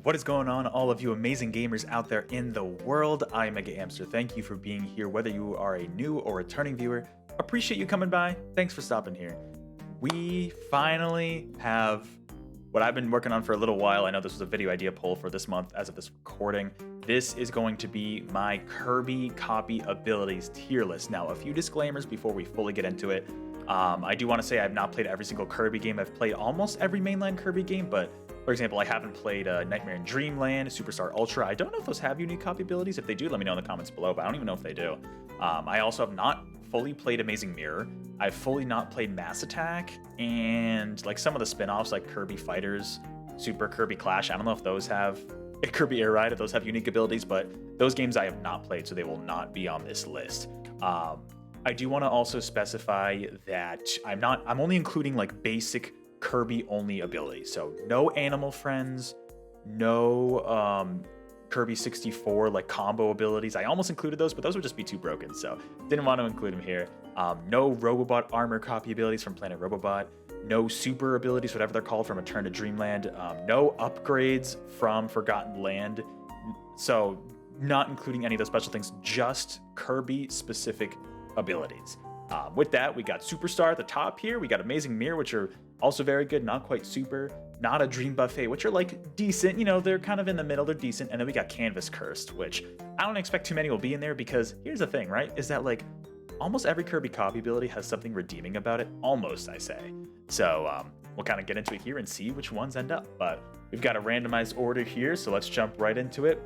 What is going on, all of you amazing gamers out there in the world? I'm MegaAmpster. Thank you for being here, whether you are a new or returning viewer. Appreciate you coming by. Thanks for stopping here. We finally have what I've been working on for a little while. I know this was a video idea poll for this month as of this recording. This is going to be my Kirby copy abilities tier list. Now, a few disclaimers before we fully get into it. I do want to say I've not played every single Kirby game. I've played almost every mainline Kirby game, but for example, I haven't played Nightmare in Dreamland, Superstar Ultra. I don't know if those have unique copy abilities. If they do, let me know in the comments below, but I don't even know if they do. I also have not fully played Amazing Mirror. I've fully not played Mass Attack, and like some of the spin-offs like Kirby Fighters, Super Kirby Clash. I don't know if those have Kirby Air Ride, if those have unique abilities, but those games I have not played, so they will not be on this list. I do want to also specify that I'm only including like basic Kirby only abilities. So no animal friends, no Kirby 64 like combo abilities. I almost included those, but those would just be too broken, so didn't want to include them here. No Robobot armor copy abilities from Planet Robobot. No super abilities, whatever they're called, from Return to Dreamland. No upgrades from Forgotten Land. So not including any of those special things, just Kirby specific abilities. With that, we got Superstar at the top here. We got Amazing Mirror, which are also very good, not quite super. Not a Dream Buffet, which are like decent. You know, they're kind of in the middle, they're decent. And then we got Canvas Cursed, which I don't expect too many will be in there, because here's the thing, right? Is that like almost every Kirby copy ability has something redeeming about it. Almost, I say. So we'll kind of get into it here and see which ones end up. But we've got a randomized order here, so let's jump right into it.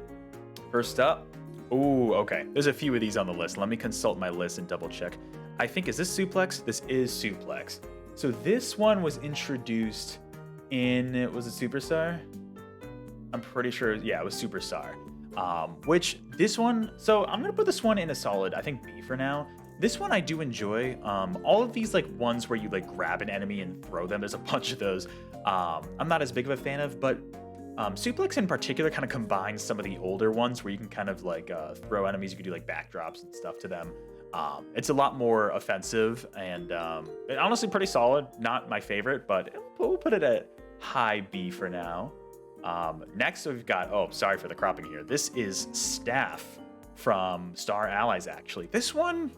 First up, ooh, okay. There's a few of these on the list. Let me consult my list and double check. I think, is this Suplex? This is Suplex. So this one was introduced in, was it Superstar? I'm pretty sure, yeah, it was Superstar. Which this one, so I'm gonna put this one in a solid, I think B for now. This one I do enjoy. All of these like ones where you like grab an enemy and throw them, there's a bunch of those. I'm not as big of a fan of, but Suplex in particular kind of combines some of the older ones where you can kind of like throw enemies, you can do like backdrops and stuff to them. It's a lot more offensive and honestly pretty solid. Not my favorite, but we'll put it at high B for now. Next we've got, oh, sorry for the cropping here. This is Staff from Star Allies, actually. This one,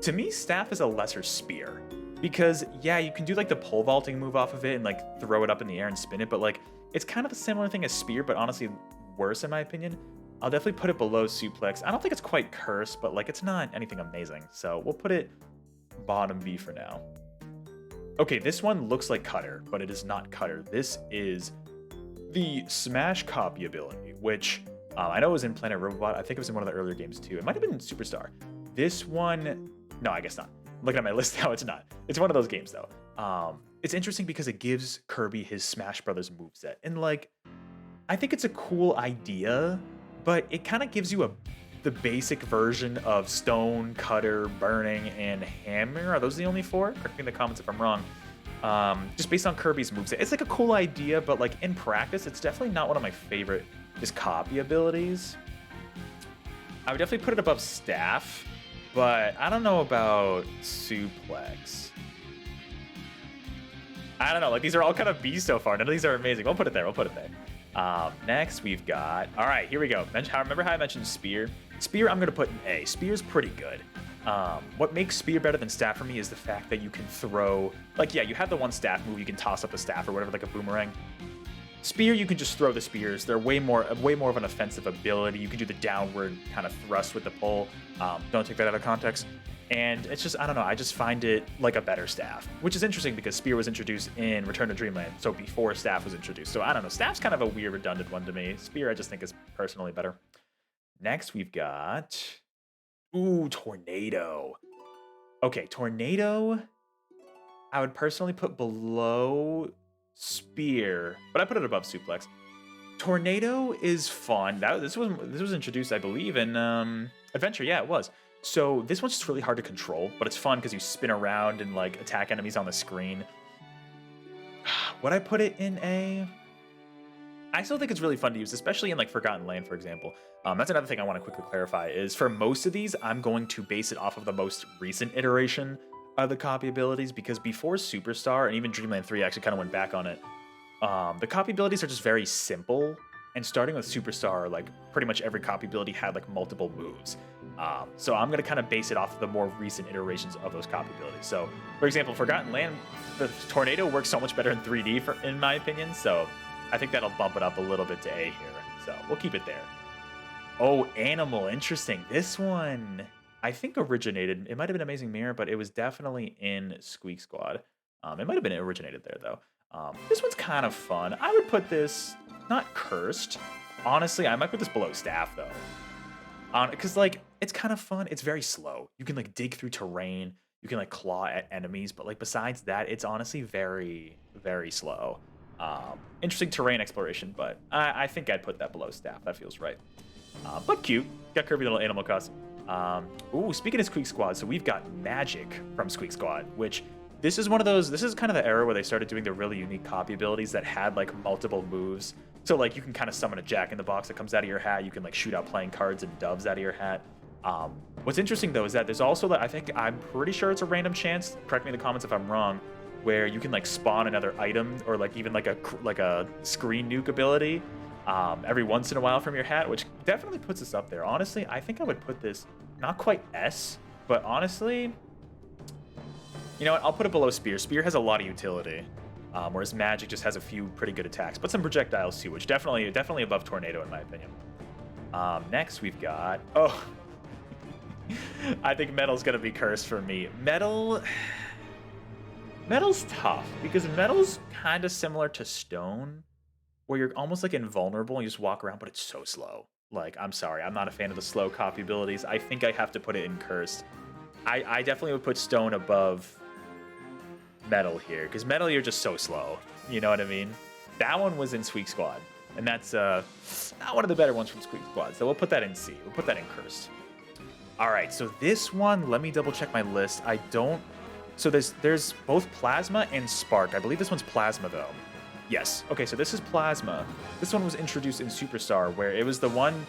to me, Staff is a lesser Spear. Because, yeah, you can do like the pole vaulting move off of it and like throw it up in the air and spin it, but like it's kind of a similar thing as Spear, but honestly worse in my opinion. I'll definitely put it below Suplex. I don't think it's quite cursed, but like it's not anything amazing. So we'll put it bottom B for now. Okay, this one looks like Cutter, but it is not Cutter. This is the Smash copy ability, which I know was in Planet Robobot. I think it was in one of the earlier games too. It might have been Superstar. This one, no, I guess not. Looking at my list now, it's not. It's one of those games though. It's interesting because it gives Kirby his Smash Brothers moveset. And like, I think it's a cool idea, but it kind of gives you the basic version of Stone, Cutter, Burning, and Hammer. Are those the only four? Correct me in the comments if I'm wrong. Just based on Kirby's moveset. It's like a cool idea, but like in practice, it's definitely not one of my favorite just copy abilities. I would definitely put it above Staff, but I don't know about Suplex. I don't know, like these are all kind of B's so far. None of these are amazing. We'll put it there, we'll put it there. Next we've got, all right, here we go. Remember how I mentioned Spear? Spear I'm gonna put in A. Spear's pretty good. What makes Spear better than Staff for me is the fact that you can throw, like, yeah, you have the one staff move, you can toss up a staff or whatever, like a boomerang. Spear, you can just throw the spears. They're way more of an offensive ability. You can do the downward kind of thrust with the pull. Don't take that out of context. And it's just, I don't know, I just find it like a better staff, which is interesting because Spear was introduced in Return to Dreamland, so before Staff was introduced. So I don't know, Staff's kind of a weird, redundant one to me. Spear I just think is personally better. Next we've got, ooh, Tornado. Okay, Tornado, I would personally put below Spear, but I put it above Suplex. Tornado is fun. This was introduced, I believe, in Adventure. Yeah, it was. So this one's just really hard to control, but it's fun because you spin around and like attack enemies on the screen. Would I put it in A? I still think it's really fun to use, especially in like Forgotten Land, for example. That's another thing I want to quickly clarify is for most of these, I'm going to base it off of the most recent iteration of the copy abilities, because before Superstar and even Dreamland 3 actually kind of went back on it, the copy abilities are just very simple. and starting with Superstar, like pretty much every copy ability had like multiple moves. So I'm gonna kind of base it off of the more recent iterations of those copy abilities. So, for example, Forgotten Land, the tornado works so much better in 3D, in my opinion. So I think that'll bump it up a little bit to A here. So we'll keep it there. Oh, Animal, interesting. This one, I think originated. It might have been Amazing Mirror, but it was definitely in Squeak Squad. It might have been originated there though. This one's kind of fun. I would put this not cursed. Honestly, I might put this below staff though. Because like it's kind of fun. It's very slow. You can like dig through terrain. You can like claw at enemies, but like besides that, it's honestly very, very slow. Interesting terrain exploration, but I think I'd put that below staff. That feels right. But cute. Got Kirby little animal costume. Ooh, speaking of Squeak Squad, so we've got Magic from Squeak Squad, which this is one of those. This is kind of the era where they started doing the really unique copy abilities that had like multiple moves. So like you can kind of summon a Jack in the Box that comes out of your hat. You can like shoot out playing cards and doves out of your hat. What's interesting though is that there's also I'm pretty sure it's a random chance. Correct me in the comments if I'm wrong. Where you can like spawn another item or like even like a screen nuke ability every once in a while from your hat, which definitely puts us up there. Honestly, I think I would put this not quite S, but honestly, you know what? I'll put it below Spear. Spear has a lot of utility, whereas Magic just has a few pretty good attacks, but some projectiles too, which definitely above Tornado in my opinion. Next we've got I think Metal's gonna be cursed for me. Metal's tough because Metal's kind of similar to Stone, where you're almost like invulnerable and you just walk around, but it's so slow. Like, I'm sorry, I'm not a fan of the slow copy abilities. I think I have to put it in Cursed. I definitely would put Stone above Metal here, because Metal, you're just so slow. You know what I mean? That one was in Squeak Squad, and that's not one of the better ones from Squeak Squad, so we'll put that in C. We'll put that in Cursed. All right, so this one, let me double check my list. So there's both Plasma and Spark. I believe this one's Plasma, though. Yes. Okay, so this is Plasma. This one was introduced in Superstar, where it was the one,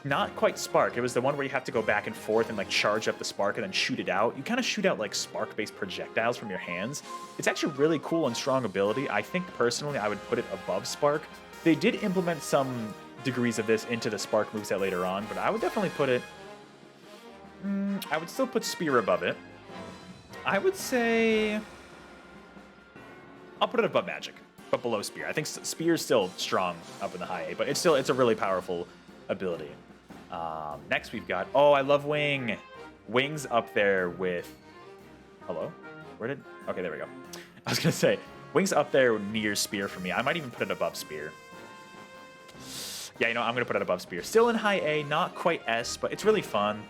not quite Spark. It was the one where you have to go back and forth and like charge up the Spark and then shoot it out. You kind of shoot out like Spark-based projectiles from your hands. It's actually really cool and strong ability. I think personally I would put it above Spark. They did implement some degrees of this into the Spark moveset later on, but I would definitely put it... I would still put Spear above it. I would say... I'll put it above Magic, but below Spear. I think Spear's still strong up in the high A, but it's a really powerful ability. Next we've got... Oh, I love Wing. Wing's up there with... Hello? Okay, there we go. I was going to say, Wing's up there near Spear for me. I might even put it above Spear. Yeah, you know, I'm going to put it above Spear. Still in high A, not quite S, but it's really fun.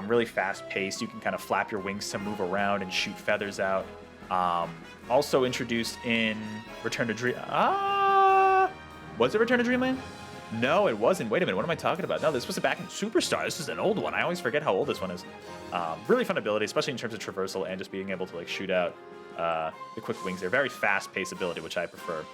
Really fast-paced. You can kind of flap your wings to move around and shoot feathers out. Also introduced in Return to Dream... Was it Return to Dreamland? No, it wasn't. Wait a minute, what am I talking about? No, this was back in Superstar. This is an old one. I always forget how old this one is. Really fun ability, especially in terms of traversal and just being able to like shoot out the quick wings. They're very fast-paced ability, which I prefer.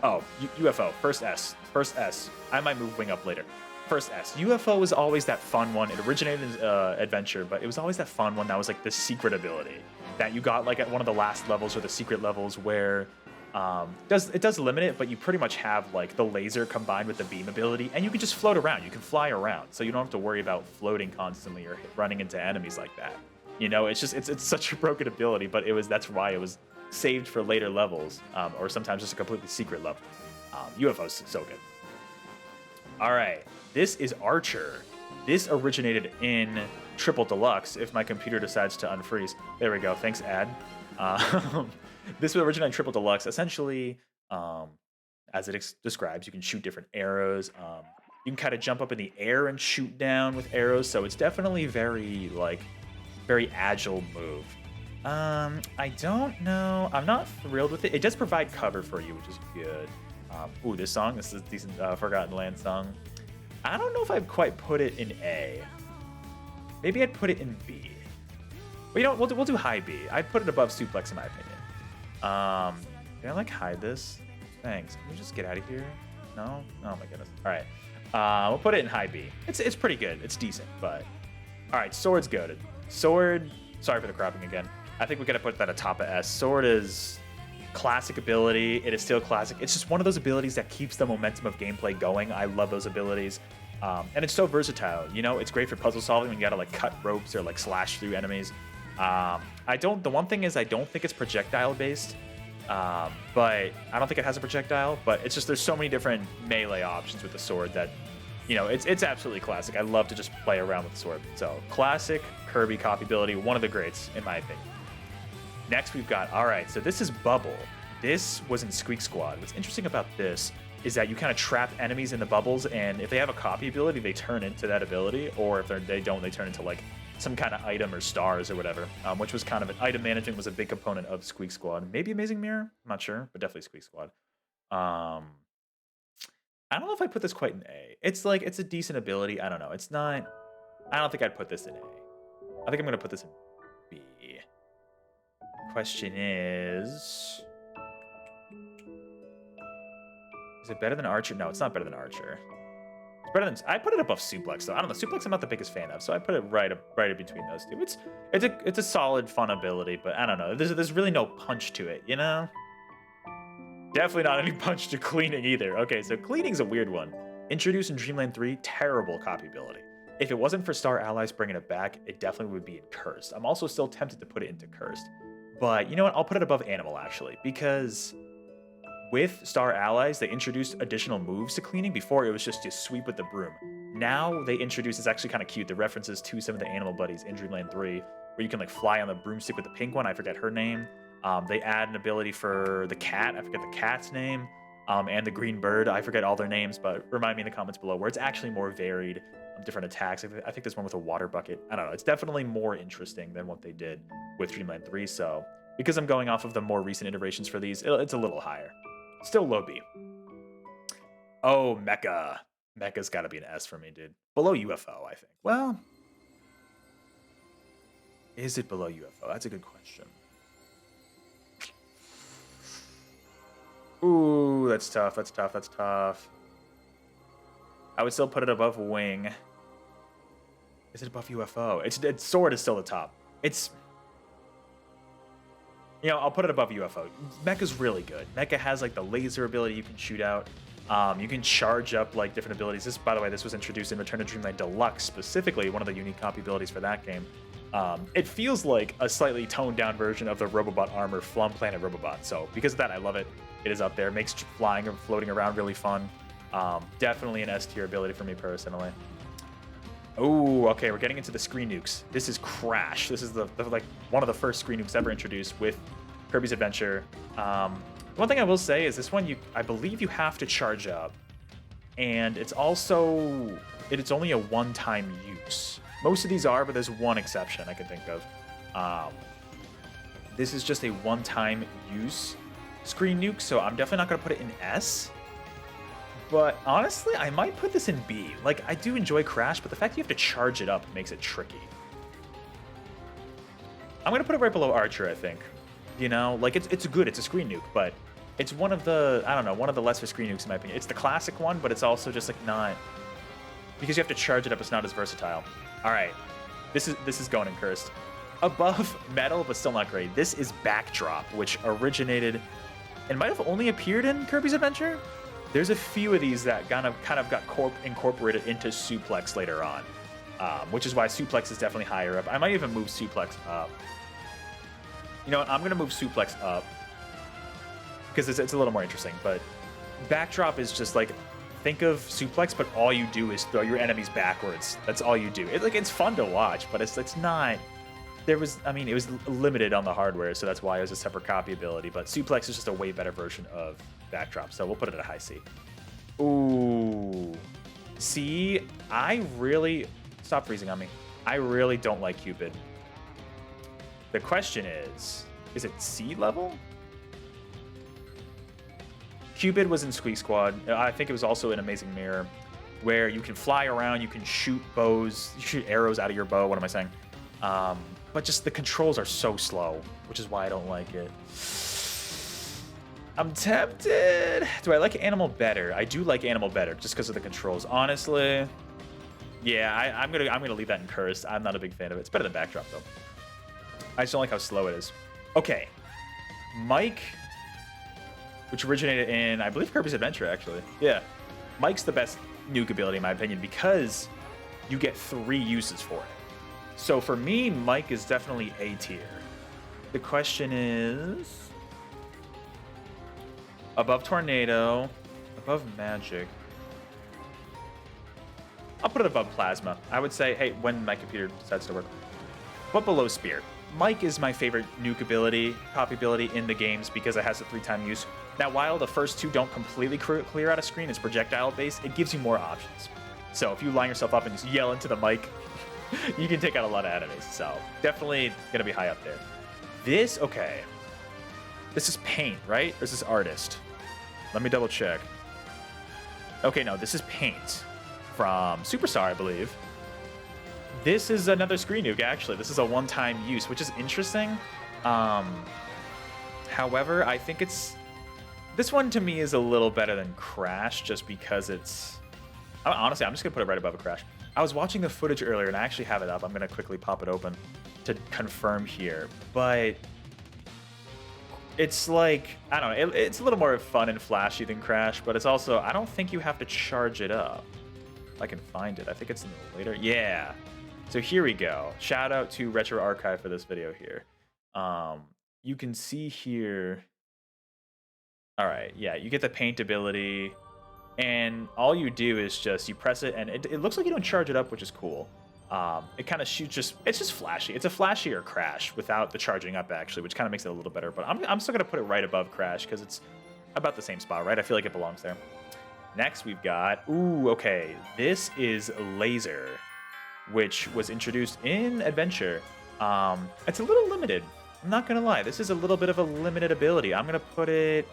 Oh, UFO. First S. First S. I might move Wing up later. First S. UFO was always that fun one. It originated in Adventure, but it was always that fun one that was like the secret ability that you got like at one of the last levels or the secret levels where it does limit it, but you pretty much have like the laser combined with the beam ability, and you can just float around. You can fly around, so you don't have to worry about floating constantly or running into enemies like that. You know, it's such a broken ability, but that's why it was saved for later levels, or sometimes just a completely secret level. UFO's so good. All right, this is Archer. This originated in Triple Deluxe, if my computer decides to unfreeze. There we go, thanks, ad. This would originate in Triple Deluxe. Essentially, as it describes, you can shoot different arrows. You can kind of jump up in the air and shoot down with arrows, so it's definitely very agile move. I don't know. I'm not thrilled with it. It does provide cover for you, which is good. Ooh, this is a decent Forgotten Land song. I don't know if I'd quite put it in A. Maybe I'd put it in B. But you know, we'll do high B. I'd put it above Suplex in my opinion. Can I like hide this? Thanks. Can you just get out of here? No? Oh my goodness. All right. We'll put it in high B. It's pretty good. It's decent, but all right. Sword's goated. Sword. Sorry for the cropping again. I think we gotta put that atop of S. Sword is classic ability. It is still classic. It's just one of those abilities that keeps the momentum of gameplay going. I love those abilities. And it's so versatile. You know, it's great for puzzle solving when you gotta like cut ropes or like slash through enemies. The one thing is I don't think it's projectile based. But I don't think it has a projectile, but it's just there's so many different melee options with the sword that, you know, it's absolutely classic. I love to just play around with the sword. So classic Kirby copy ability, one of the greats in my opinion. Next we've got, all right, so this is Bubble. This was in Squeak Squad. What's interesting about this is that you kind of trap enemies in the bubbles, and if they have a copy ability, they turn into that ability, or if they don't, they turn into like some kind of item or stars or whatever, which was kind of an item management was a big component of Squeak Squad. Maybe Amazing Mirror, I'm not sure, but definitely Squeak Squad. I don't know if I put this quite in A. It's like, it's a decent ability. I don't know. It's not, I don't think I'd put this in A. I think I'm going to put this in B. Question is it better than Archer? No, it's not better than Archer. It's better than, I put it above Suplex though. I don't know. Suplex I'm not the biggest fan of, so I put it right in between those two. It's a solid fun ability, but I don't know. There's really no punch to it, you know? Definitely not any punch to cleaning either. Okay, so cleaning's a weird one. Introduced in Dreamland 3, terrible copy ability. If it wasn't for Star Allies bringing it back, it definitely would be in Cursed. I'm also still tempted to put it into Cursed. But you know what? I'll put it above Animal, actually, because with Star Allies, they introduced additional moves to cleaning. Before, it was just to sweep with the broom. Now, they introduce, it's actually kind of cute, the references to some of the animal buddies in Dreamland 3, where you can like fly on the broomstick with the pink one. I forget her name. They add an ability for the cat. I forget the cat's name. And the green bird. I forget all their names, but remind me in the comments below, where it's actually more varied, different attacks. I think there's one with a water bucket. I don't know. It's definitely more interesting than what they did with Dreamland 3. So because I'm going off of the more recent iterations for these, it's a little higher. Still low B. Oh, Mecha. Mecha's got to be an S for me, dude. Below UFO, I think. Well, is it below UFO? That's a good question. Ooh, that's tough. That's tough. That's tough. I would still put it above Wing. Is it above UFO? Its sword is still the top. It's, you know, I'll put it above UFO. Mecha's really good. Mecha has like the laser ability you can shoot out. You can charge up like different abilities. This, by the way, this was introduced in Return to Dreamland Deluxe, specifically one of the unique copy abilities for that game. It feels like a slightly toned down version of the Robobot armor Flum Planet Robobot. So because of that, I love it. It is up there. Makes flying or floating around really fun. Definitely an S tier ability for me personally. Oh, okay, we're getting into the screen nukes. This is Crash. This is the like one of the first screen nukes ever introduced with Kirby's Adventure. One thing I will say is this one, I believe you have to charge up, and it's also it's only a one-time use. Most of these are, but there's one exception I can think of. This is just a one-time use screen nuke, so I'm definitely not going to put it in S. But honestly, I might put this in B. Like, I do enjoy Crash, but the fact you have to charge it up makes it tricky. I'm going to put it right below Archer, I think. You know, like, it's good. It's a screen nuke, but it's one of the, I don't know, one of the lesser screen nukes in my opinion. It's the classic one, but it's also just, like, not... Because you have to charge it up, it's not as versatile. All right. This is going in Cursed. Above Metal, but still not great. This is Backdrop, which originated... and might have only appeared in Kirby's Adventure. There's a few of these that kind of got incorporated into Suplex later on, which is why Suplex is definitely higher up. I might even move Suplex up. You know what? I'm going to move Suplex up because it's a little more interesting. But Backdrop is just like, think of Suplex, but all you do is throw your enemies backwards. That's all you do. It's fun to watch, but it's not... it was limited on the hardware, so that's why it was a separate copy ability. But Suplex is just a way better version of Backdrop, so we'll put it at a high C. Ooh. C, stop freezing on me. I really don't like Cupid. The question is it C level? Cupid was in Squeak Squad. I think it was also in Amazing Mirror, where you can fly around, you can shoot bows, you shoot arrows out of your bow. What am I saying? But just the controls are so slow, which is why I don't like it. I'm tempted. Do I like Animal better? I do like Animal better, just because of the controls. Honestly, yeah, I'm gonna leave that in Cursed. I'm not a big fan of it. It's better than Backdrop though. I just don't like how slow it is. Okay, Mike which originated in, I believe, Kirby's Adventure, actually. Yeah. Mike's the best nuke ability, in my opinion, because you get 3 uses for it. So for me, Mike is definitely A tier. The question is... above Tornado, above Magic. I'll put it above Plasma. I would say, hey, when my computer decides to work. But below Spear. Mike is my favorite nuke ability, copy ability in the games because it has a 3-time use. Now, while the first 2 don't completely clear out a screen, it's projectile-based, it gives you more options. So if you line yourself up and just yell into the mic, you can take out a lot of enemies. So definitely going to be high up there. This, okay. This is Paint, right? Or is this Artist? Let me double check. Okay, no, this is Paint from Superstar, I believe. This is another screen nuke, actually. This is a one-time use, which is interesting. However, I think it's... this one, to me, is a little better than Crash, just because it's... honestly, I'm just going to put it right above a Crash. I was watching the footage earlier, and I actually have it up. I'm going to quickly pop it open to confirm here. But it's like, I don't know, it's a little more fun and flashy than Crash, but it's also, I don't think you have to charge it up. If I can find it. I think it's in the later. Yeah. So here we go. Shout out to Retro Archive for this video here. You can see here. All right. Yeah, you get the Paint ability. And all you do is just, you press it, and it looks like you don't charge it up, which is cool. It kind of shoots it's just flashy. It's a flashier Crash without the charging up, actually, which kind of makes it a little better. But I'm still going to put it right above Crash because it's about the same spot, right? I feel like it belongs there. Next, we've got, ooh, okay. This is Laser, which was introduced in Adventure. It's a little limited. I'm not going to lie. This is a little bit of a limited ability. I'm going to put it...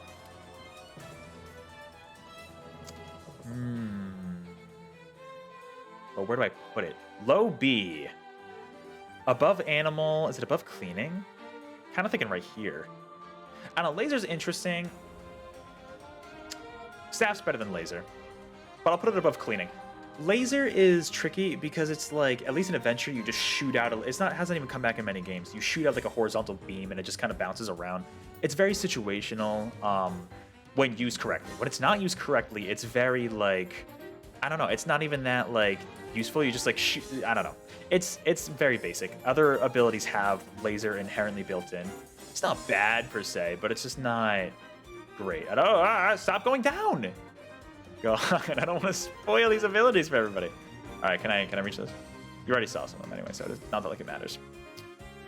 Well, where do I put it? Low B. Above Animal. Is it above Cleaning? Kind of thinking right here. I don't know. Laser's interesting. Staff's better than Laser. But I'll put it above Cleaning. Laser is tricky because it's like, at least in Adventure, you just shoot out. It hasn't even come back in many games. You shoot out like a horizontal beam and it just kind of bounces around. It's very situational when used correctly. When it's not used correctly, it's very like, I don't know. It's not even that like useful. You just like shoot. I don't know. It's very basic. Other abilities have Laser inherently built in. It's not bad per se, but it's just not great. I don't. Stop going down. God, I don't want to spoil these abilities for everybody. All right, can I reach this? You already saw some of them anyway, so it's not that like it matters.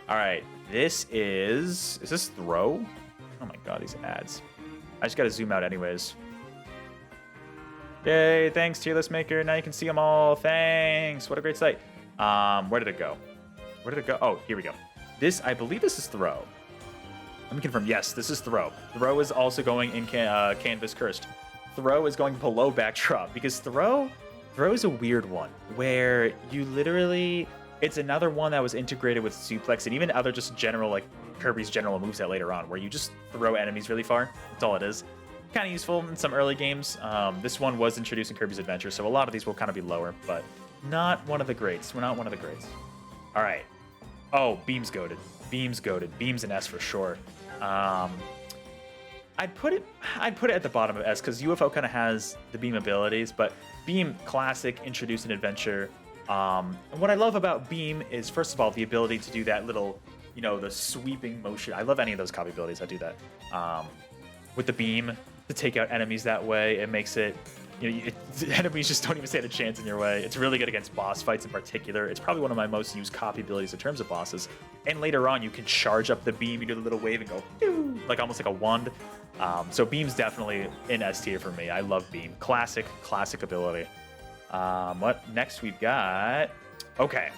All right, this is this Throw? Oh my God, these ads. I just gotta zoom out anyways. Yay, thanks, Tier List Maker. Now you can see them all. Thanks. What a great site. Where did it go? Where did it go? Oh, here we go. This, I believe this is Throw. Let me confirm. Yes, this is Throw. Throw is also going in Canvas Cursed. Throw is going below Backdrop because Throw is a weird one where you literally, it's another one that was integrated with Suplex and even other just general, like Kirby's general moveset later on, where you just throw enemies really far. That's all it is. Kind of useful in some early games. This one was introduced in Kirby's Adventure, so a lot of these will kind of be lower, but not one of the greats. We're not one of the greats. All right. Oh, Beam's goated. Beam's goated. Beam's an S for sure. I'd put it at the bottom of S because UFO kind of has the Beam abilities, but Beam classic, introduced in Adventure. And what I love about Beam is, first of all, the ability to do that little, you know, the sweeping motion. I love any of those copy abilities that do that. With the Beam to take out enemies that way, it makes it, you know, enemies just don't even stand a chance in your way. It's really good against boss fights in particular. It's probably one of my most used copy abilities in terms of bosses. And later on, you can charge up the Beam, you do the little wave and go, like almost like a wand. So Beam's definitely in S tier for me. I love Beam. Classic ability. What next we've got? Okay.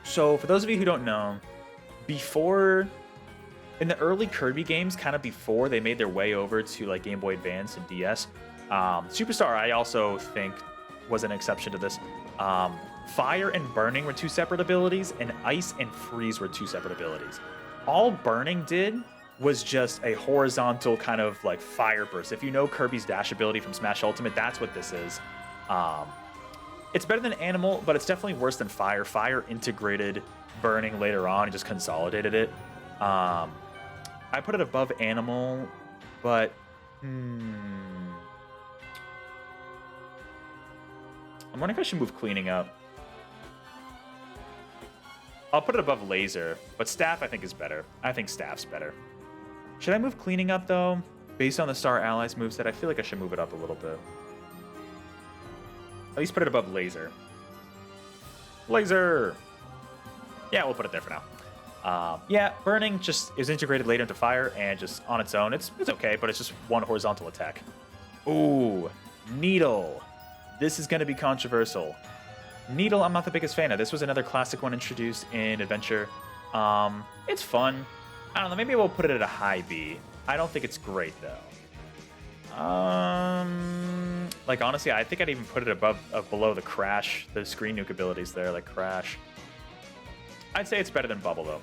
So for those of you who don't know, before, in the early Kirby games, kind of before they made their way over to like Game Boy Advance and DS, Superstar, I also think, was an exception to this. Fire and Burning were 2 separate abilities, and Ice and Freeze were 2 separate abilities. All Burning did was just a horizontal kind of like fire burst. If you know Kirby's dash ability from Smash Ultimate, that's what this is. It's better than Animal, but it's definitely worse than Fire. Fire integrated Burning later on and just consolidated it. I put it above Animal, but Hmm. I'm wondering if I should move cleaning up. I'll put it above laser, but staff I think is better. I think staff's better. Should I move cleaning up though? Based on the Star Allies moveset, I feel like I should move it up a little bit. At least put it above laser. Laser! Yeah, we'll put it there for now. Yeah, burning just is integrated later into fire and just on its own. It's okay, but it's just one horizontal attack. Ooh, needle. This is going to be controversial. Needle, I'm not the biggest fan of. This was another classic one introduced in Adventure. It's fun. I don't know, maybe we'll put it at a high B. I don't think it's great, though. Like, honestly, I think I'd even put it above, below the Crash, the screen nuke abilities there, like Crash. I'd say it's better than Bubble, though.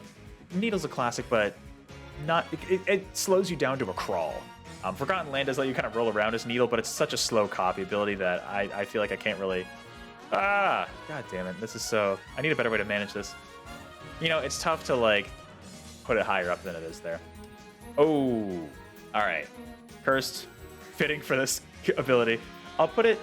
Needle's a classic, but not. It slows you down to a crawl. Forgotten Land does let you kind of roll around as Needle, but it's such a slow copy ability that I feel like I can't really... Ah! God damn it. This is so... I need a better way to manage this. You know, it's tough to, like, put it higher up than it is there. Oh! Alright. Cursed. Fitting for this ability. I'll put it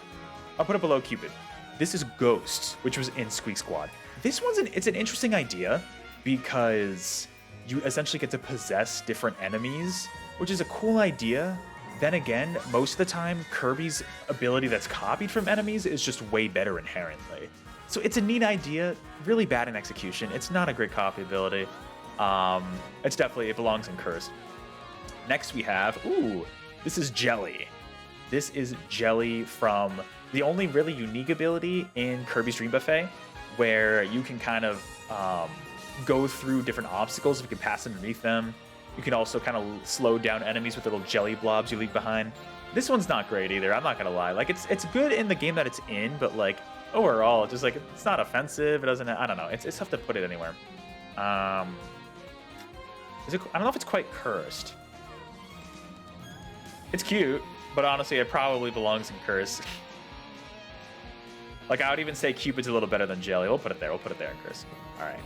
below Cupid. This is Ghost, which was in Squeak Squad. This one's it's an interesting idea because you essentially get to possess different enemies, which is a cool idea. Then again, most of the time, Kirby's ability that's copied from enemies is just way better inherently. So it's a neat idea, really bad in execution. It's not a great copy ability. It's definitely, it belongs in Cursed. Next we have, ooh, this is Jelly. This is Jelly from the only really unique ability in Kirby's Dream Buffet, where you can kind of go through different obstacles if you can pass underneath them. You can also kind of slow down enemies with little jelly blobs you leave behind. This one's not great either, I'm not gonna lie. Like, it's good in the game that it's in, but like, overall, just like, it's not offensive, it doesn't, I don't know, it's tough to put it anywhere. I don't know if it's quite Cursed. It's cute, but honestly, it probably belongs in Curse. Like, I would even say Cupid's a little better than Jelly. We'll put it there. We'll put it there in Curse. All right.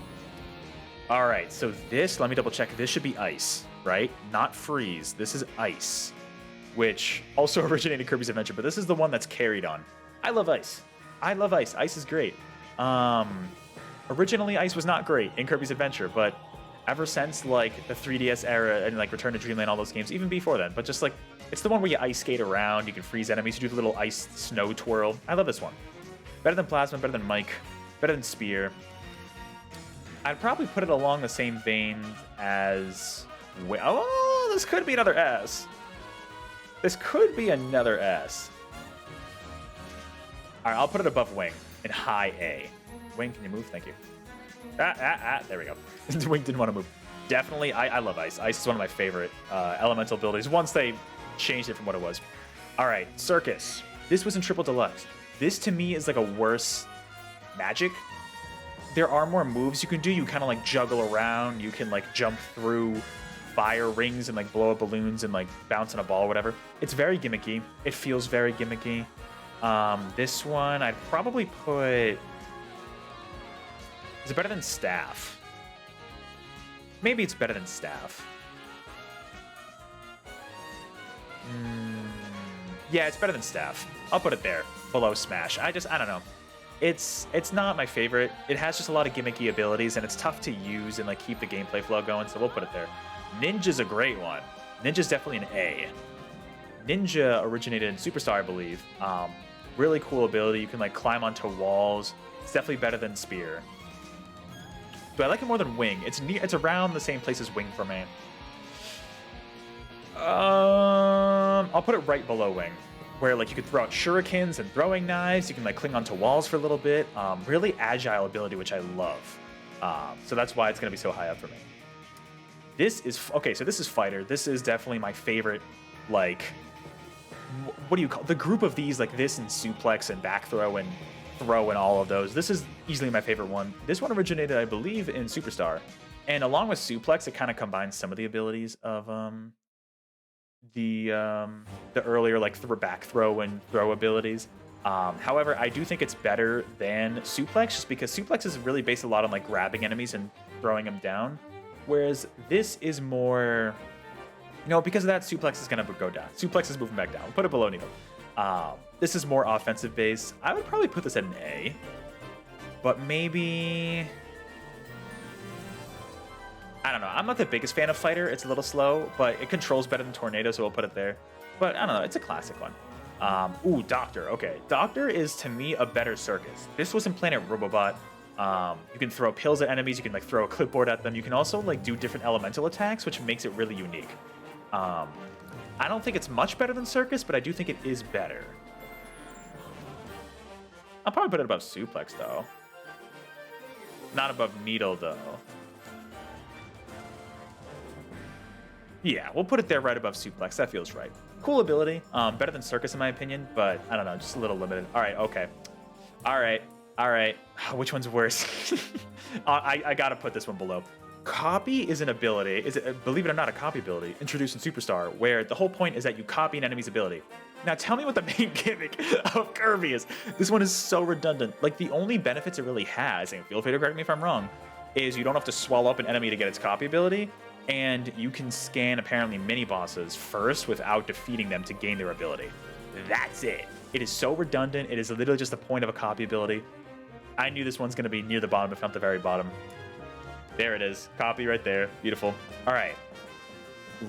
All right, so this, let me double check. This should be Ice, right? Not Freeze. This is Ice, which also originated in Kirby's Adventure, but this is the one that's carried on. I love Ice. I love Ice. Ice is great. Originally, Ice was not great in Kirby's Adventure, but ever since, like, the 3DS era and, like, Return to Dreamland, all those games, even before then, but just, like, it's the one where you ice skate around, you can freeze enemies, you do the little ice snow twirl. I love this one. Better than Plasma, better than Mike, better than Spear. I'd probably put it along the same vein as... Oh, this could be another S. This could be another S. All right, I'll put it above Wing in high A. Wing, can you move? Thank you. There we go. Wing didn't want to move. Definitely, I love Ice. Ice is one of my favorite elemental abilities once they changed it from what it was. All right, Circus. This was in Triple Deluxe. This, to me, is like a worse magic. There are more moves you can do. You kind of like juggle around. You can like jump through fire rings and like blow up balloons and like bounce on a ball or whatever. It's very gimmicky. It feels very gimmicky. This one, I'd probably put... Is it better than Staff? Maybe it's better than Staff. Yeah, it's better than Staff. I'll put it there, below Smash. I don't know. It's not my favorite. It has just a lot of gimmicky abilities, and it's tough to use and like keep the gameplay flow going, so we'll put it there. Ninja's a great one. Ninja's definitely an A. Ninja originated in Superstar, I believe. Really cool ability. You can like climb onto walls. It's definitely better than Spear. But I like it more than Wing. It's around the same place as Wing for me. I'll put it right below Wing, where like you could throw out shurikens and throwing knives. You can like cling onto walls for a little bit. Really agile ability, which I love. So that's why it's gonna be so high up for me. This is okay. So this is Fighter. This is definitely my favorite. Like, what do you call the group of these? Like this and Suplex and Back Throw and Throw and all of those. This is easily my favorite one. This one originated, I believe, in Superstar, and along with Suplex, it kind of combines some of the abilities of the earlier like back throw and throw abilities. However, I do think it's better than Suplex, just because Suplex is really based a lot on like grabbing enemies and throwing them down, whereas this is more You know, because of that, Suplex is going to go down. Suplex is moving back down. Put it below Needle. This is more offensive base. I would probably put this at an A. But maybe... I don't know. I'm not the biggest fan of Fighter. It's a little slow, but it controls better than Tornado, so we'll put it there. But I don't know. It's a classic one. Ooh, Doctor. Okay. Doctor is, to me, a better Circus. This was in Planet Robobot. You can throw pills at enemies. You can, like, throw a clipboard at them. You can also, like, do different elemental attacks, which makes it really unique. I don't think it's much better than Circus, but I do think it is better. I'll probably put it above Suplex, though. Not above Needle, though. Yeah, we'll put it there right above Suplex. That feels right. Cool ability. Better than Circus, in my opinion, but I don't know, just a little limited. All right, okay. All right. Which one's worse? I gotta put this one below. Copy is an ability, believe it or not, a copy ability introduced in Superstar, where the whole point is that you copy an enemy's ability. Now tell me what the main gimmick of Kirby is. This one is so redundant. Like, the only benefits it really has, and feel free to correct me if I'm wrong, is you don't have to swallow up an enemy to get its copy ability, and you can scan apparently mini-bosses first without defeating them to gain their ability. That's it. It is so redundant. It is literally just the point of a copy ability. I knew this one's going to be near the bottom, if not the very bottom. There it is. Copy right there. Beautiful. All right.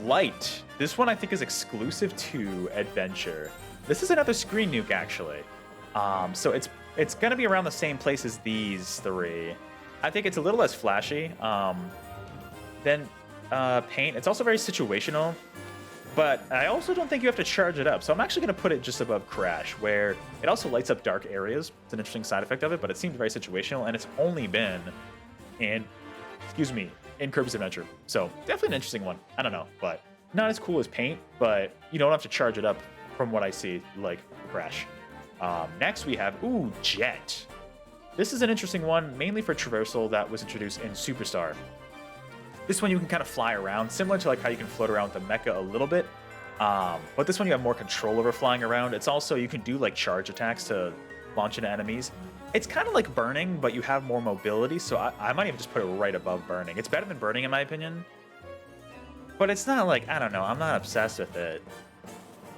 Light. This one I think is exclusive to Adventure. This is another screen nuke, actually. So it's going to be around the same place as these three. I think it's a little less flashy than Paint. It's also very situational, but I also don't think you have to charge it up. So I'm actually going to put it just above Crash, where it also lights up dark areas. It's an interesting side effect of it, but it seems very situational, and it's only been in Kirby's Adventure. So definitely an interesting one. I don't know, but not as cool as Paint, but you don't have to charge it up from what I see, like Crash. Next we have, Jet. This is an interesting one, mainly for traversal that was introduced in Superstar. This one you can kind of fly around, similar to like how you can float around with the mecha a little bit. But this one you have more control over flying around. It's also, you can do like charge attacks to launch into enemies. It's kind of like Burning, but you have more mobility, so I might even just put it right above Burning. It's better than Burning in my opinion, but it's not like, I don't know, I'm not obsessed with it.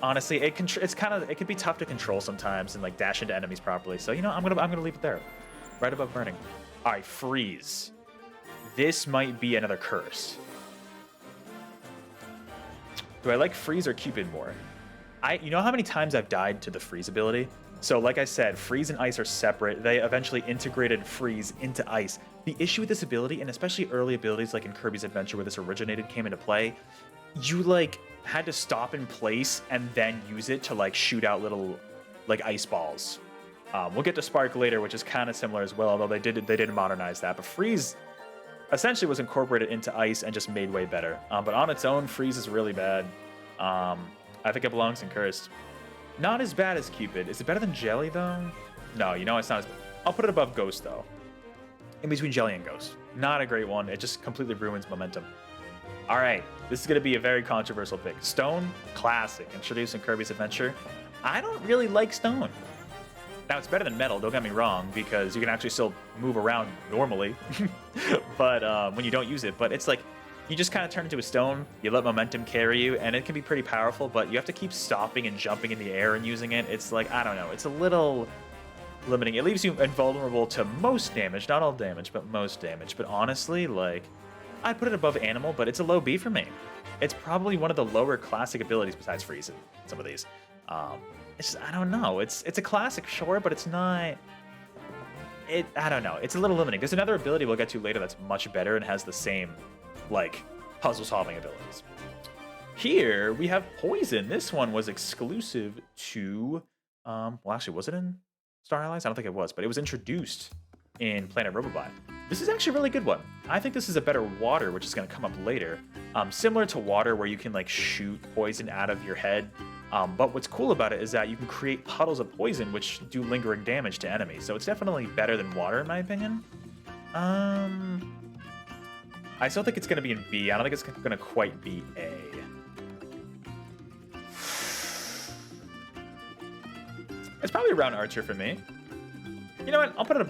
Honestly, it could be tough to control sometimes and like dash into enemies properly. So, you know, I'm gonna leave it there, right above Burning. All right, Freeze. This might be another curse. Do I like Freeze or Cupid more? You know how many times I've died to the Freeze ability? So like I said, Freeze and Ice are separate. They eventually integrated Freeze into Ice. The issue with this ability, and especially early abilities like in Kirby's Adventure where this originated, came into play, you like had to stop in place and then use it to like shoot out little like ice balls. We'll get to Spark later, which is kind of similar as well, although they did modernize that. But Freeze essentially was incorporated into Ice and just made way better. But on its own, Freeze is really bad. I think it belongs in Cursed. Not as bad as Cupid. Is it better than Jelly, though? No, you know, it's not as bad. I'll put it above Ghost, though. In between Jelly and Ghost. Not a great one. It just completely ruins momentum. All right. This is going to be a very controversial pick. Stone, classic. Introduced in Kirby's Adventure. I don't really like Stone. Now, it's better than Metal, don't get me wrong, because you can actually still move around normally. But when you don't use it. But it's like, you just kind of turn into a stone, you let momentum carry you, and it can be pretty powerful, but you have to keep stopping and jumping in the air and using it. It's like, I don't know, it's a little limiting. It leaves you invulnerable to most damage, not all damage, but most damage. But honestly, like, I'd put it above Animal, but it's a low B for me. It's probably one of the lower classic abilities besides Freeze in some of these. It's just, I don't know, it's a classic, sure, but it's not... I don't know, it's a little limiting. There's another ability we'll get to later that's much better and has the same like puzzle solving abilities. Here we have Poison. This one was exclusive to well, actually, was it in Star Allies? I don't think it was, but it was introduced in Planet Robobot. This is actually a really good one. I think this is a better Water, which is going to come up later. Similar to Water, where you can like shoot poison out of your head. But what's cool about it is that you can create puddles of poison which do lingering damage to enemies. So it's definitely better than Water in my opinion. I still think it's going to be in B. I don't think it's going to quite be A. It's probably around Archer for me. You know what? I'll put it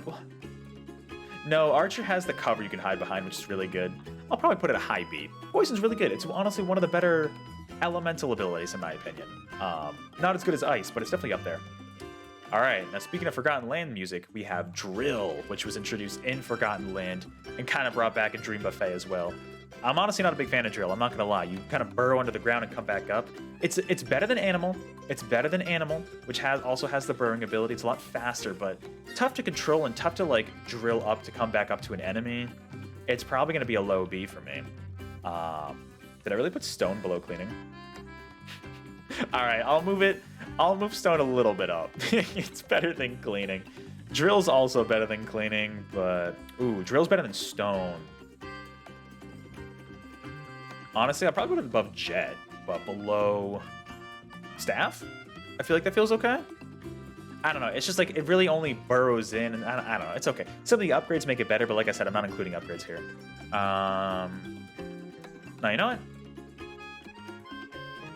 No, Archer has the cover you can hide behind, which is really good. I'll probably put it a high B. Poison's really good. It's honestly one of the better elemental abilities, in my opinion. Not as good as ice, but it's definitely up there. All right, now speaking of Forgotten Land music, we have Drill, which was introduced in Forgotten Land and kind of brought back in Dream Buffet as well. I'm honestly not a big fan of Drill, I'm not gonna lie. You kind of burrow under the ground and come back up. It's better than Animal. It's better than Animal, which also has the burrowing ability. It's a lot faster, but tough to control and tough to like drill up to come back up to an enemy. It's probably gonna be a low B for me. Did I really put Stone below Cleaning? All right, I'll move Stone a little bit up. It's better than Cleaning. Drill's also better than Cleaning, but ooh, Drill's better than Stone. Honestly, I'll probably put it above Jet, but below Staff? I feel like that feels okay. I don't know. It's just like it really only burrows in, and I don't know. It's okay. Some of the upgrades make it better, but like I said, I'm not including upgrades here. Now, you know what?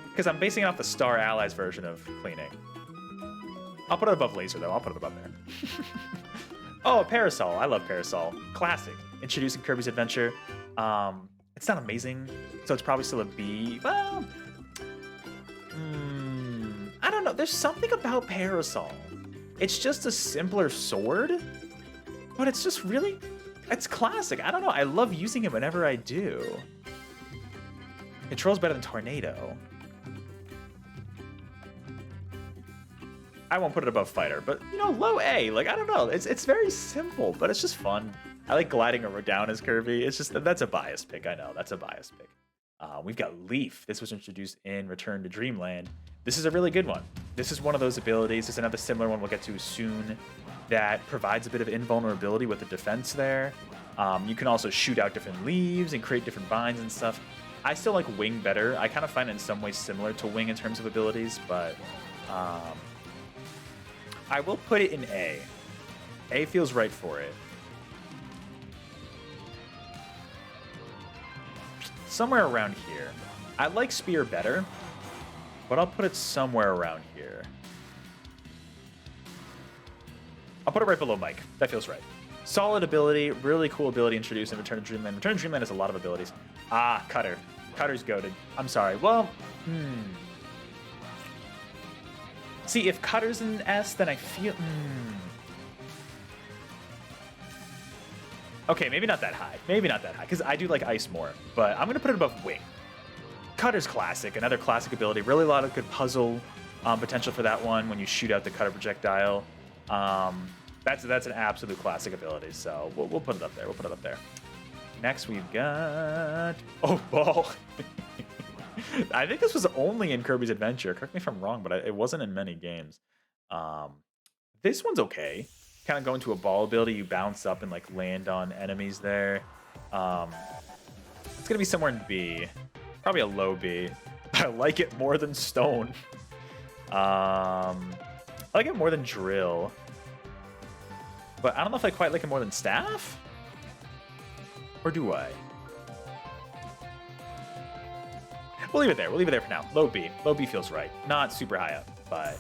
Because I'm basing it off the Star Allies version of Cleaning. I'll put it above Laser, though. I'll put it above there. Oh, Parasol. I love Parasol. Classic. Introducing Kirby's Adventure. It's not amazing, so it's probably still a B. Well, I don't know. There's something about Parasol. It's just a simpler sword, but it's just really, it's classic. I don't know. I love using it whenever I do. Control's better than Tornado. I won't put it above Fighter, but you know, low A. Like, I don't know. It's very simple, but it's just fun. I like gliding down as Kirby. It's just, that's a biased pick. I know, that's a biased pick. We've got Leaf. This was introduced in Return to Dreamland. This is a really good one. This is one of those abilities. There's another similar one we'll get to soon that provides a bit of invulnerability with the defense there. You can also shoot out different leaves and create different vines and stuff. I still like Wing better. I kind of find it in some ways similar to Wing in terms of abilities, but I will put it in A. A feels right for it. Somewhere around here. I like Spear better, but I'll put it somewhere around here. I'll put it right below Mike. That feels right. Solid ability, really cool ability introduced in Return to Dreamland. Return to Dreamland has a lot of abilities. Ah, Cutter. Cutter's goated. I'm sorry. Well, See, if Cutter's an S, then I feel... Okay, maybe not that high. Maybe not that high, because I do like Ice more. But I'm going to put it above Wing. Cutter's classic, another classic ability. Really a lot of good puzzle potential for that one when you shoot out the Cutter projectile. That's an absolute classic ability, so we'll put it up there. We'll put it up there. Next we've got... Oh, Ball. I think this was only in Kirby's Adventure. Correct me if I'm wrong, but it wasn't in many games. This one's okay. Kind of go into a ball ability, you bounce up and like land on enemies there. It's gonna be somewhere in B, probably a low B. I like it more than Stone. I like it more than Drill, but I don't know if I quite like it more than Staff, or do I? We'll leave it there. We'll leave it there for now. Low B. Low B feels right. Not super high up, but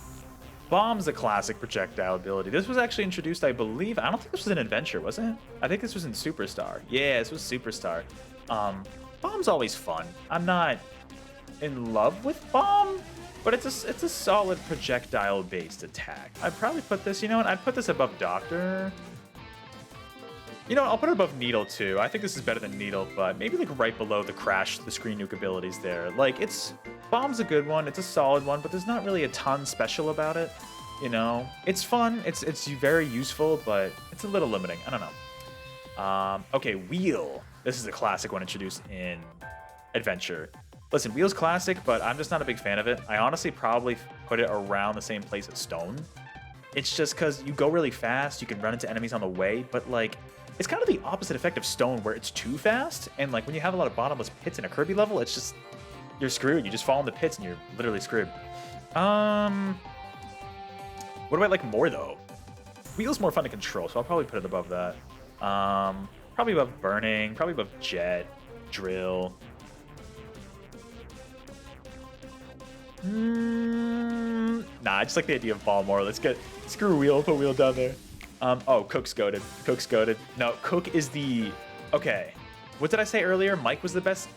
Bomb's a classic projectile ability. This was actually introduced, I believe. I don't think this was in Adventure, was it? I think this was in Superstar. Yeah, this was Superstar. Bomb's always fun. I'm not in love with Bomb, but it's a solid projectile-based attack. I'd probably put this, you know what? I'd put this above Doctor. You know what? I'll put it above Needle, too. I think this is better than Needle, but maybe like right below the Crash, the Screen Nuke abilities there. Like, Bomb's a good one. It's a solid one, but there's not really a ton special about it. You know, it's fun. It's very useful, but it's a little limiting. I don't know. Okay, Wheel. This is a classic one introduced in Adventure. Listen, Wheel's classic, but I'm just not a big fan of it. I honestly probably put it around the same place as Stone. It's just because you go really fast, you can run into enemies on the way, but like, it's kind of the opposite effect of Stone where it's too fast, and like when you have a lot of bottomless pits in a Kirby level, it's just, you're screwed. You just fall in the pits and you're literally screwed. What do I like more though? Wheel's more fun to control, so I'll probably put it above that. Probably above Burning, probably above Jet, Drill. Nah, I just like the idea of Ball more. Let's screw Wheel, put Wheel down there. Oh, Cook's goated. Cook's goated. No, Cook is the... Okay. What did I say earlier? Mike was the best?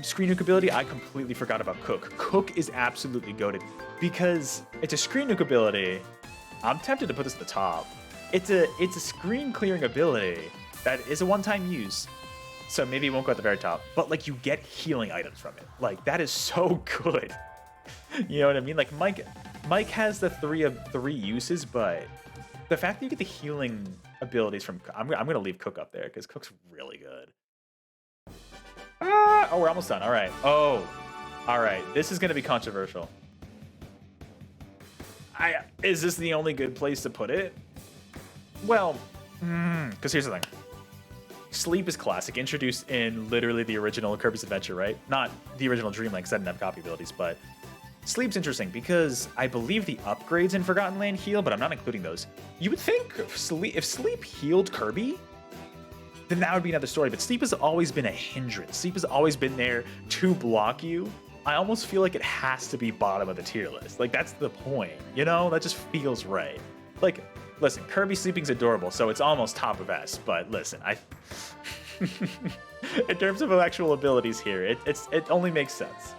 screen nuke ability, I completely forgot about Cook. Cook is absolutely goated because it's a screen nuke ability. I'm tempted to put this at the top. It's a screen clearing ability that is a one-time use, so maybe it won't go at the very top. But like you get healing items from it. Like that is so good. You know what I mean? Like Mike has the 3 of 3 uses, but the fact that you get the healing abilities from I'm gonna leave Cook up there because Cook's really good. Oh, we're almost done. All right. Oh, all right. This is gonna be controversial. Is this the only good place to put it? Well, because here's the thing. Sleep is classic, introduced in literally the original Kirby's Adventure, right? Not the original Dreamland, because I didn't have copy abilities, but Sleep's interesting because I believe the upgrades in Forgotten Land heal, but I'm not including those. You would think if Sleep healed Kirby, then that would be another story, but Sleep has always been a hindrance. Sleep has always been there to block you. I almost feel like it has to be bottom of the tier list. Like, that's the point, you know? That just feels right. Like, listen, Kirby Sleeping's adorable, so it's almost top of S, but listen, in terms of actual abilities here, it only makes sense.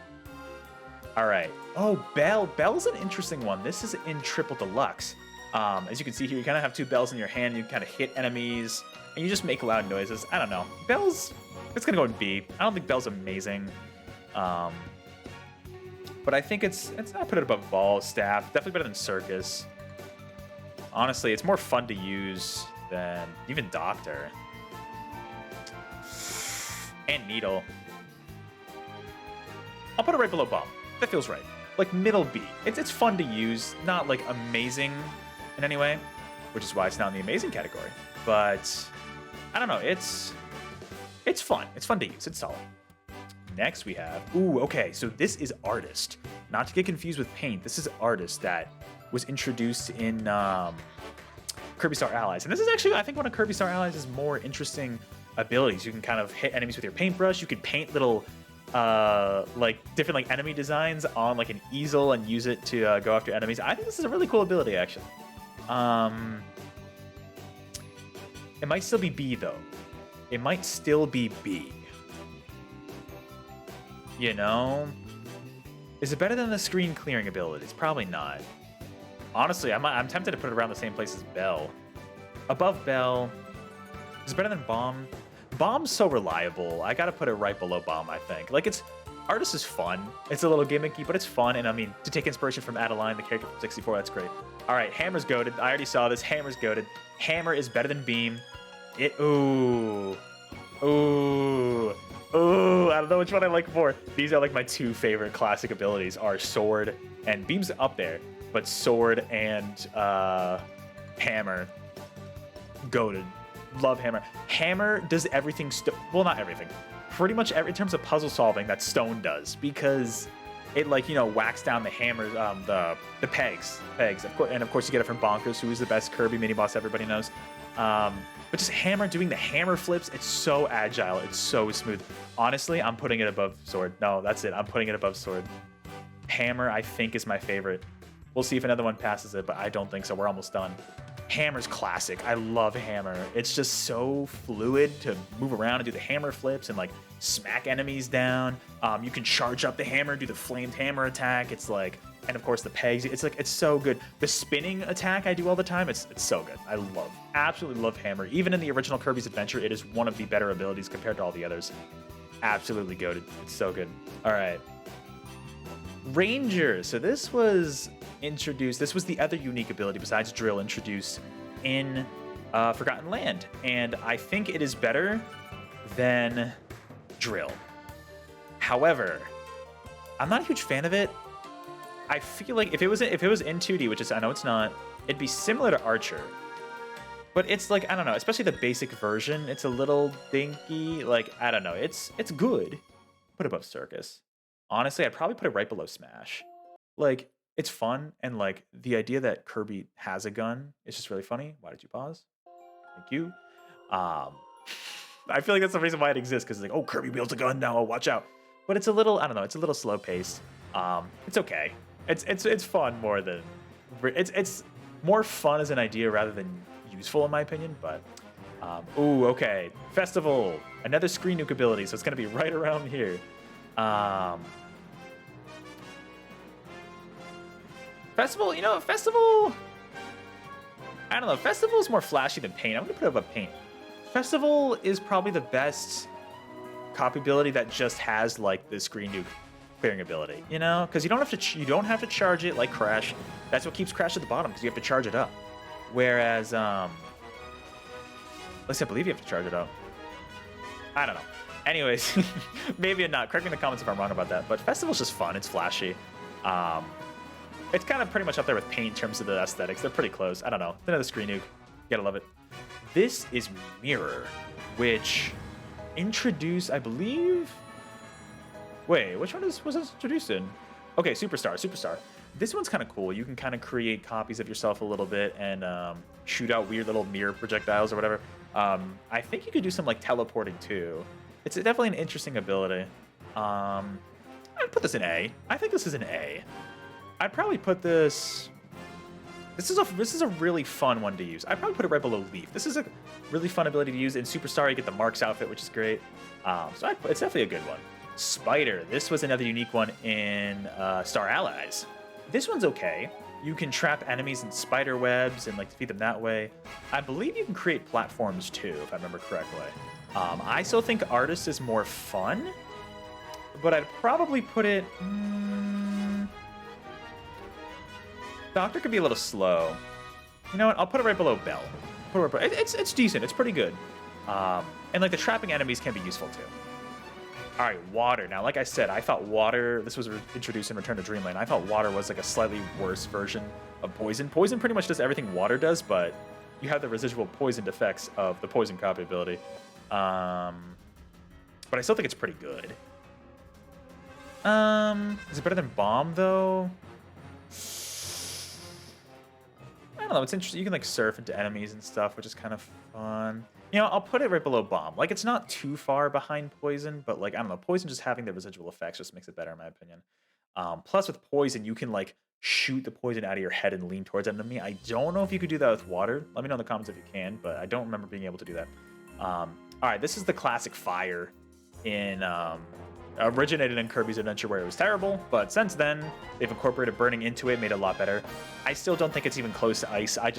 All right. Oh, Bell. Bell's an interesting one. This is in Triple Deluxe. As you can see here, you kind of have 2 bells in your hand. You kind of hit enemies, and you just make loud noises. I don't know. Bell's, it's going to go in B. I don't think Bell's amazing. But I think it's I put it above Ball, Staff. Definitely better than Circus. Honestly, it's more fun to use than even Doctor. And Needle. I'll put it right below Bomb. That feels right. Like middle B. It's fun to use, not like amazing in any way, which is why it's not in the amazing category. But I don't know. It's fun. It's fun to use. It's solid. Next we have, okay, so this is Artist. Not to get confused with Paint, this is Artist that was introduced in Kirby Star Allies. And this is actually, I think, one of Kirby Star Allies' more interesting abilities. You can kind of hit enemies with your paintbrush. You could paint little, like, different, like, enemy designs on, like, an easel and use it to go after enemies. I think this is a really cool ability, actually. It might still be B, though. It might still be B. You know? Is it better than the screen clearing abilities? Probably not. Honestly, I'm tempted to put it around the same place as Bell. Above Bell. Is it better than Bomb? Bomb's so reliable. I gotta put it right below Bomb, I think. Like, Artist is fun. It's a little gimmicky, but it's fun. And I mean, to take inspiration from Adeline, the character from 64, that's great. All right, Hammer's goated. I already saw this. Hammer's goated. Hammer is better than Beam. Ooh, I don't know which one I like more. These are like my 2 favorite classic abilities are Sword and Beam's up there, but Sword and Hammer, goated. Love Hammer. Hammer does everything, well, not everything. Pretty much in terms of puzzle solving that Stone does, because it, like, you know, whacks down the hammers, the pegs. Of course, and of course you get it from Bonkers, who is the best Kirby mini boss everybody knows. But just Hammer doing the hammer flips, it's so agile, it's so smooth. Honestly, I'm putting it above Sword. No, that's it. I'm putting it above Sword. Hammer, I think, is my favorite. We'll see if another one passes it, but I don't think so. We're almost done. Hammer's classic. I love Hammer. It's just so fluid to move around and do the hammer flips and, like, smack enemies down. You can charge up the hammer, do the flamed hammer attack. It's like, and of course the pegs. It's like, it's so good. The spinning attack I do all the time. It's so good. I absolutely love Hammer. Even in the original Kirby's Adventure, it is one of the better abilities compared to all the others. Absolutely goated. It's so good. All right. Ranger. So this was introduced. This was the other unique ability besides Drill introduced in Forgotten Land, and I think it is better than Drill. However, I'm not a huge fan of it. I feel like if it was in 2D, which is, I know it's not, it'd be similar to Archer. But it's like, I don't know, especially the basic version, it's a little dinky. Like, I don't know, it's good. Put it above Circus. Honestly, I'd probably put it right below Smash. Like, it's fun, and like the idea that Kirby has a gun is just really funny. Why did you pause? Thank you. I feel like that's the reason why it exists, because it's like, oh, Kirby wields a gun now, watch out. But it's a little, I don't know, it's a little slow paced. It's okay. It's fun more than it's more fun as an idea rather than useful in my opinion. But okay, Festival, another screen nuke ability, so it's gonna be right around here. Um, Festival, you know, Festival. I don't know. Festival is more flashy than Paint. I'm gonna put it above Paint. Festival is probably the best copy ability that just has like the screen nuke clearing ability. You know, because you don't have to charge it like Crash. That's what keeps Crash at the bottom because you have to charge it up. Whereas, at least I believe you have to charge it up. I don't know. Anyways, maybe not. Correct me in the comments if I'm wrong about that. But Festival's just fun. It's flashy. It's kind of pretty much up there with Paint in terms of the aesthetics. They're pretty close. I don't know. Another screen nuke. You gotta love it. This is Mirror, which introduced, I believe... Wait, which one was this introduced in? Okay, Superstar. This one's kind of cool. You can kind of create copies of yourself a little bit and shoot out weird little mirror projectiles or whatever. I think you could do some like teleporting too. It's definitely an interesting ability. I'd put this in A. I think this is an A. I'd probably put this... This is a really fun one to use. I'd probably put it right below Leaf. This is a really fun ability to use. In Superstar, you get the Marks outfit, which is great. So it's definitely a good one. Spider. This was another unique one in Star Allies. This one's okay. You can trap enemies in spider webs and like defeat them that way. I believe you can create platforms too, if I remember correctly. I still think Artist is more fun, but I'd probably put it... Doctor could be a little slow. You know what? I'll put it right below Bell. It's decent. It's pretty good. And like the trapping enemies can be useful too. All right, Water. Now, like I said, I thought Water, this was introduced in Return to Dreamland. I thought Water was like a slightly worse version of Poison. Poison pretty much does everything Water does, but you have the residual poisoned effects of the Poison copy ability. But I still think it's pretty good. Is it better than Bomb though? I don't know, it's interesting. You can like surf into enemies and stuff, which is kind of fun. You know, I'll put it right below Bomb. Like, it's not too far behind Poison, but like, I don't know, Poison just having the residual effects just makes it better in my opinion. Plus with Poison, you can like shoot the poison out of your head and lean towards an enemy. I don't know if you could do that with Water. Let me know in the comments if you can, but I don't remember being able to do that. All right, this is the classic Fire in originated in Kirby's Adventure where it was terrible, but since then they've incorporated burning into it, made it a lot better. I still don't think it's even close to Ice. I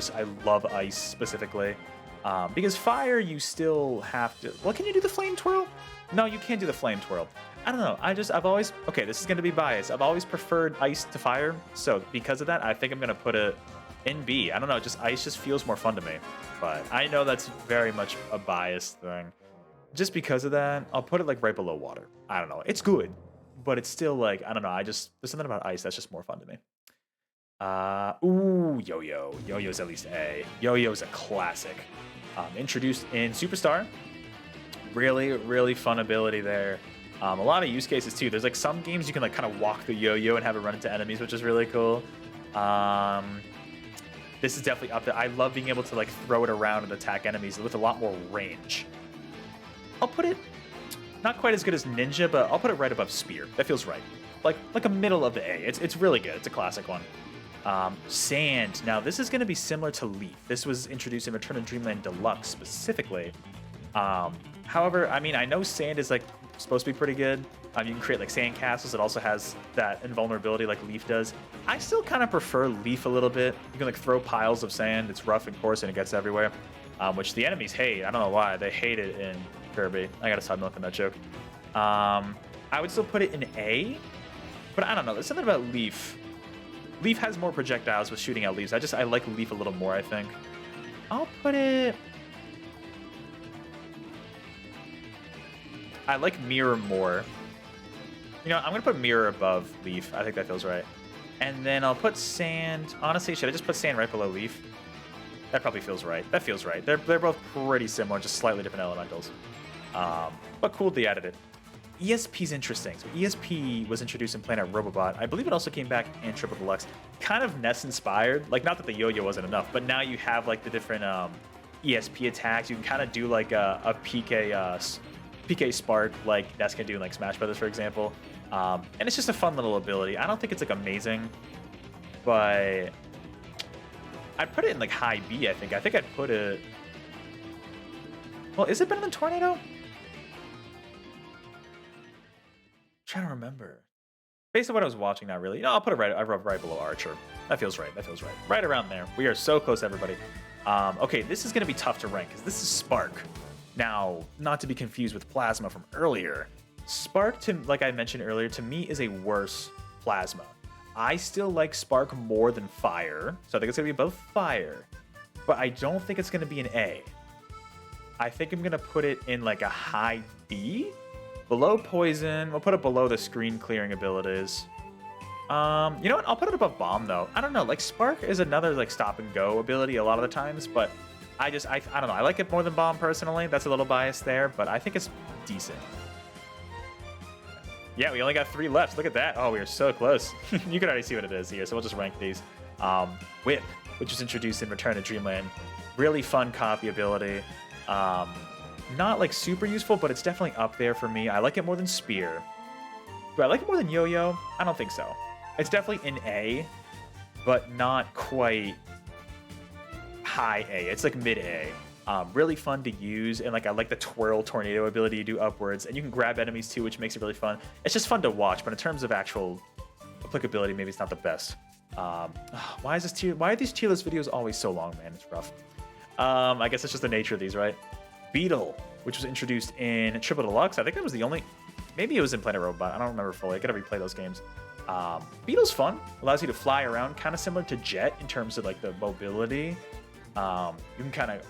love Ice specifically. Because Fire, you still have to... Well, can you do the Flame Twirl? No, you can't do the Flame Twirl. I don't know. I've always... Okay, this is going to be biased. I've always preferred Ice to Fire. So because of that, I think I'm going to put it in B. I don't know. Just Ice just feels more fun to me. But I know that's very much a biased thing. Just because of that, I'll put it like right below Water. I don't know. It's good, but it's still like, I don't know. There's something about Ice that's just more fun to me. Ooh, Yo-Yo. Yo-Yo's at least A. Yo-Yo's a classic. Introduced in Superstar. Really, really fun ability there. A lot of use cases too. There's like some games you can like kind of walk the yo-yo and have it run into enemies, which is really cool. This is definitely up there. I love being able to like throw it around and attack enemies with a lot more range. I'll put it not quite as good as Ninja, but I'll put it right above Spear. That feels right. Like a middle of the A. It's really good. It's a classic one. Sand. Now, this is going to be similar to Leaf. This was introduced in Return to Dreamland Deluxe specifically. However, I mean, I know Sand is like supposed to be pretty good. You can create like sand castles. It also has that invulnerability like Leaf does. I still kind of prefer Leaf a little bit. You can like throw piles of sand. It's rough and coarse and it gets everywhere, which the enemies hate. I don't know why. They hate it in Kirby. I gotta stop milking that joke. I would still put it in A, but I don't know. There's something about Leaf. Leaf has more projectiles with shooting out leaves. I like Leaf a little more, I think. I'll put it... I like Mirror more. You know, I'm going to put Mirror above Leaf. I think that feels right. And then I'll put Sand... Honestly, should I just put Sand right below Leaf? That probably feels right. That feels right. They're both pretty similar, just slightly different elementals. But cool they added it. ESP's interesting. So ESP was introduced in Planet Robobot. I believe it also came back in Triple Deluxe. Kind of Ness inspired. Like, not that the yo-yo wasn't enough, but now you have like the different ESP attacks. You can kind of do like a PK Spark like Ness can do in like Smash Brothers, for example. And it's just a fun little ability. I don't think it's like amazing, but I'd put it in like high B, I think. I think I'd put it... Well, is it better than Tornado? trying to remember. Based on what I was watching, not really. No, I'll put it right below Archer. That feels right. That feels right. Right around there. We are so close, everybody. Okay, this is going to be tough to rank because this is Spark. Now, not to be confused with Plasma from earlier. Spark, like I mentioned earlier, to me is a worse Plasma. I still like Spark more than Fire, so I think it's going to be above Fire. But I don't think it's going to be an A. I think I'm going to put it in like a high B. Below Poison. We'll put it below the screen clearing abilities. You know what? I'll put it above Bomb, though. I don't know. Like, Spark is another, like, stop-and-go ability a lot of the times, but I don't know. I like it more than Bomb, personally. That's a little biased there, but I think it's decent. Yeah, we only got 3 left. Look at that. Oh, we are so close. You can already see what it is here, so we'll just rank these. Whip, which was introduced in Return to Dreamland. Really fun copy ability. Not, like, super useful, but it's definitely up there for me. I like it more than Spear. Do I like it more than Yo-Yo? I don't think so. It's definitely an A, but not quite high A. It's like mid-A. Really fun to use, and like I like the Twirl Tornado ability to do upwards, and you can grab enemies too, which makes it really fun. It's just fun to watch, but in terms of actual applicability, maybe it's not the best. Why are these tier list videos always so long, man? It's rough. I guess it's just the nature of these, right? Beetle, which was introduced in Triple Deluxe. I think that was the only... Maybe it was in Planet Robot. I don't remember fully. I gotta replay those games. Beetle's fun. Allows you to fly around, kind of similar to Jet in terms of like the mobility. You can kind of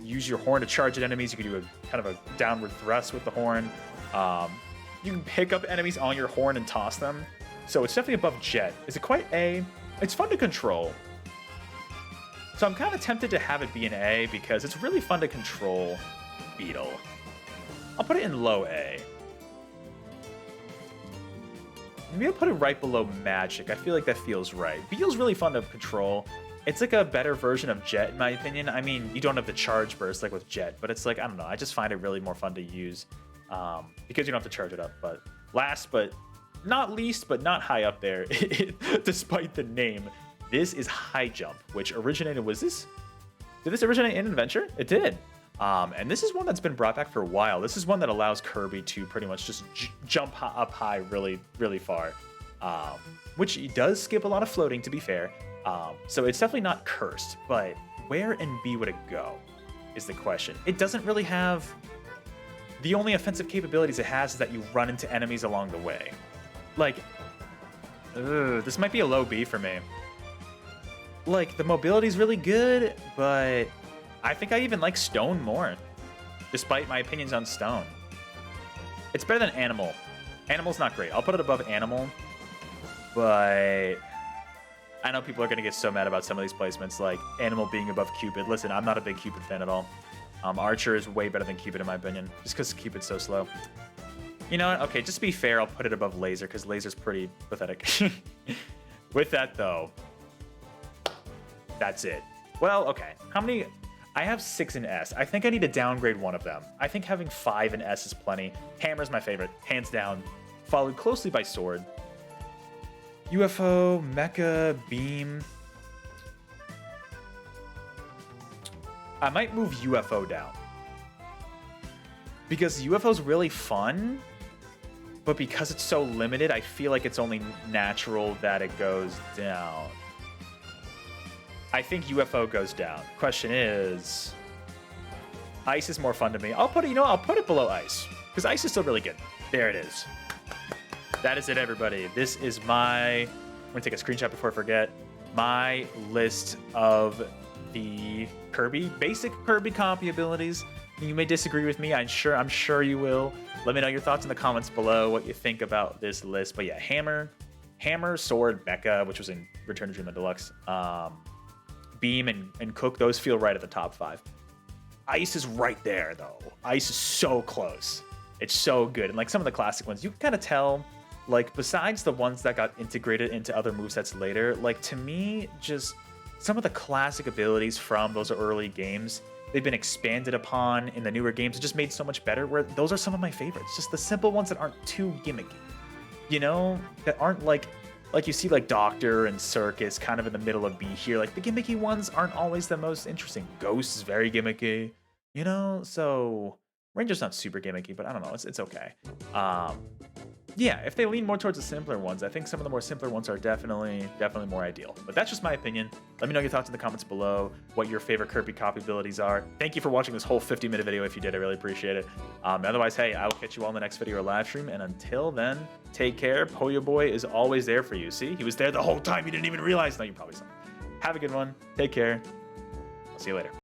use your horn to charge at enemies. You can do a kind of a downward thrust with the horn. You can pick up enemies on your horn and toss them. So it's definitely above Jet. Is it quite A? It's fun to control. So I'm kind of tempted to have it be an A because it's really fun to control Beetle. I'll put it in low A. Maybe I'll put it right below Magic. I feel like that feels right. Beetle's really fun to control. It's like a better version of Jet, in my opinion. I mean, you don't have the charge burst like with Jet, but it's like, I don't know. I just find it really more fun to use because you don't have to charge it up. But last but not least, but not high up there, despite the name, this is High Jump, which originated, did this originate in Adventure? It did. And this is one that's been brought back for a while. This is one that allows Kirby to pretty much just jump up high really, really far, which he does skip a lot of floating, to be fair. So it's definitely not cursed, but where in B would it go is the question. It doesn't really have... The only offensive capabilities it has is that you run into enemies along the way. Like, this might be a low B for me. Like, the mobility's really good, but I think I even like Stone more, despite my opinions on Stone. It's better than Animal. Animal's not great. I'll put it above Animal, but I know people are going to get so mad about some of these placements, like Animal being above Cupid. Listen, I'm not a big Cupid fan at all. Archer is way better than Cupid, in my opinion, just because Cupid's so slow. You know what? Okay, just to be fair, I'll put it above Laser, because Laser's pretty pathetic. With that, though, that's it. Well, okay. How many... I have 6 in S. I think I need to downgrade one of them. I think having 5 in S is plenty. Hammer's my favorite, hands down. Followed closely by Sword. UFO, Mecha, Beam. I might move UFO down. Because UFO's really fun, but because it's so limited, I feel like it's only natural that it goes down. I think UFO goes down. Question is, Ice is more fun to me. I'll put it below Ice, because Ice is still really good. There it is. That is it, everybody. This is I'm gonna take a screenshot before I forget, my list of the basic Kirby copy abilities. You may disagree with me. I'm sure you will. Let me know your thoughts in the comments below, what you think about this list. But yeah, Hammer, Sword, Mecha, which was in Return to Dreamland Deluxe, Beam and Cook, those feel right at the top 5. Ice is right there, though. Ice is so close. It's so good. And like some of the classic ones, you can kind of tell, like besides the ones that got integrated into other movesets later, like to me, just some of the classic abilities from those early games, they've been expanded upon in the newer games. It just made so much better, where those are some of my favorites. Just the simple ones that aren't too gimmicky, you know, that aren't like you see like Doctor and Circus kind of in the middle of B here. Like the gimmicky ones aren't always the most interesting. Ghost is very gimmicky, you know, so Ranger's not super gimmicky, but I don't know, it's okay. Yeah, if they lean more towards the simpler ones, I think some of the more simpler ones are definitely more ideal. But that's just my opinion. Let me know your thoughts in the comments below, what your favorite Kirby copy abilities are. Thank you for watching this whole 50-minute video. If you did, I really appreciate it. Otherwise, hey, I will catch you all in the next video or live stream. And until then, take care. Poyo Boy is always there for you. See, he was there the whole time. You didn't even realize. No, you probably saw. Have a good one. Take care. I'll see you later.